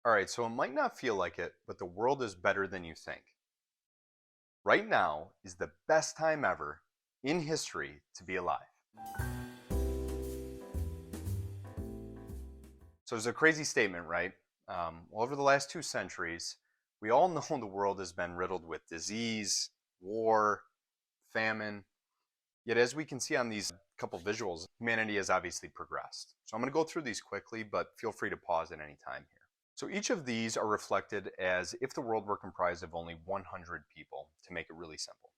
All right, so it might not feel like it, but the world is better than you think. Right now is the best time ever in history to be alive. So it's a crazy statement, right? Over the last 2 centuries, we all know the world has been riddled with disease, war, famine. Yet as we can see on these couple visuals, humanity has obviously progressed. So I'm going to go through these quickly, but feel free to pause at any time here. So each of these are reflected as if the world were comprised of only 100 people, to make it really simple.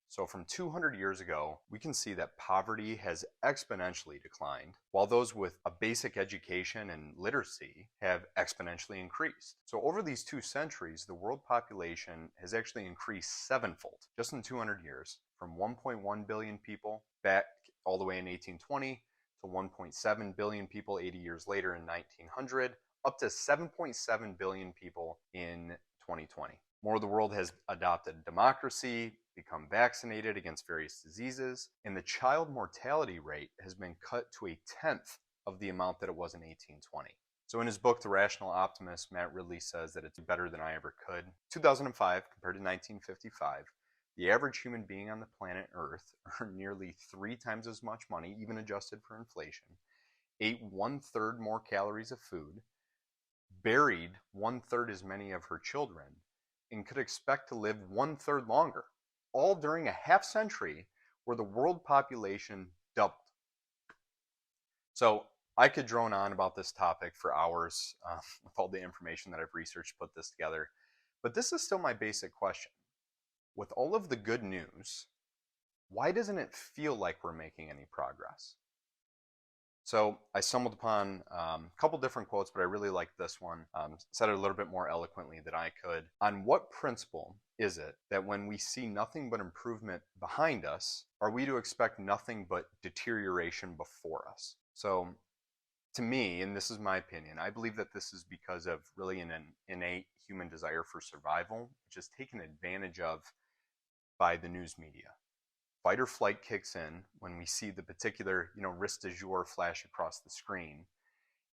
So from 200 years ago, we can see that poverty has exponentially declined, while those with a basic education and literacy have exponentially increased. So over these 2 centuries, the world population has actually increased sevenfold, just in 200 years, from 1.1 billion people back all the way in 1820 to 1.7 billion people 80 years later in 1900, up to 7.7 billion people in 2020. More of the world has adopted democracy, become vaccinated against various diseases, and the child mortality rate has been cut to a tenth of the amount that it was in 1820. So in his book, The Rational Optimist, Matt Ridley says that it's better than I ever could. 2005 compared to 1955, the average human being on the planet Earth earned nearly 3 times as much money, even adjusted for inflation, ate 1/3 more calories of food, buried 1/3 as many of her children, and could expect to live 1/3 longer, all during a half century where the world population doubled. So I could drone on about this topic for hours with all the information that I've researched, put this together. But this is still my basic question. With all of the good news, why doesn't it feel like we're making any progress? So I stumbled upon a couple different quotes, but I really like this one. Said it a little bit more eloquently than I could. On what principle is it that when we see nothing but improvement behind us, are we to expect nothing but deterioration before us? So to me, and this is my opinion, I believe that this is because of really an innate human desire for survival, which is taken advantage of by the news media. Fight or flight kicks in when we see the particular, risk du jour flash across the screen.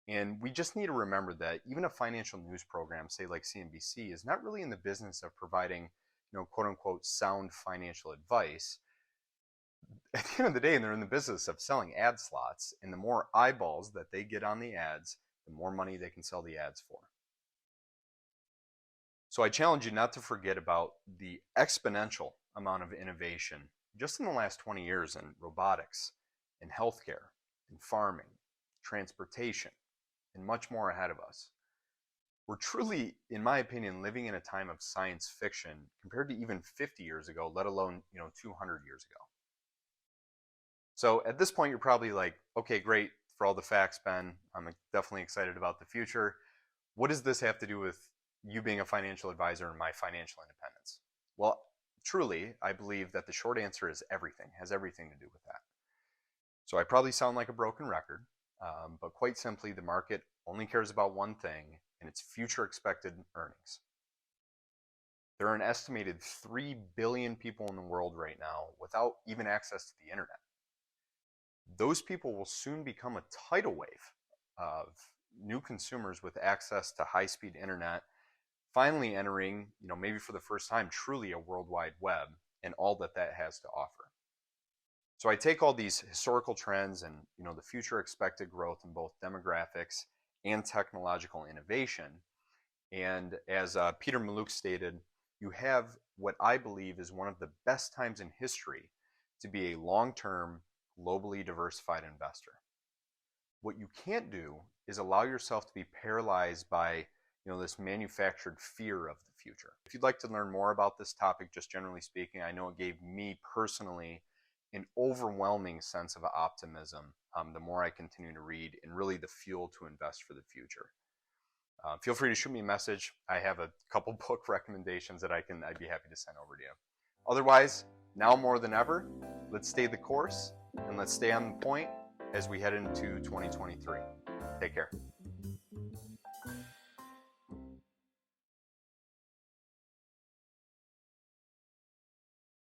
And we just need to remember that even a financial news program, say like CNBC, is not really in the business of providing, quote unquote, sound financial advice. At the end of the day, they're in the business of selling ad slots, and the more eyeballs that they get on the ads, the more money they can sell the ads for. So I challenge you not to forget about the exponential amount of innovation just in the last 20 years in robotics, in healthcare, in farming, transportation, and much more ahead of us. We're truly, in my opinion, living in a time of science fiction compared to even 50 years ago, let alone, 200 years ago. So at this point, you're probably like, okay, great for all the facts, Ben. I'm definitely excited about the future. What does this have to do with you being a financial advisor and my financial independence? Well, truly, I believe that the short answer is everything, has everything to do with that. So I probably sound like a broken record, but quite simply, the market only cares about one thing, and it's future expected earnings. There are an estimated 3 billion people in the world right now without even access to the internet. Those people will soon become a tidal wave of new consumers with access to high-speed internet, finally entering, maybe for the first time, truly a worldwide web and all that that has to offer. So I take all these historical trends and, the future expected growth in both demographics and technological innovation. And as Peter Mallouk stated, you have what I believe is one of the best times in history to be a long-term, globally diversified investor. What you can't do is allow yourself to be paralyzed by this manufactured fear of the future. If you'd like to learn more about this topic, just generally speaking, I know it gave me personally an overwhelming sense of optimism the more I continue to read, and really the fuel to invest for the future. Feel free to shoot me a message. I have a couple book recommendations that I'd be happy to send over to you. Otherwise, now more than ever, let's stay the course and let's stay on point as we head into 2023. Take care.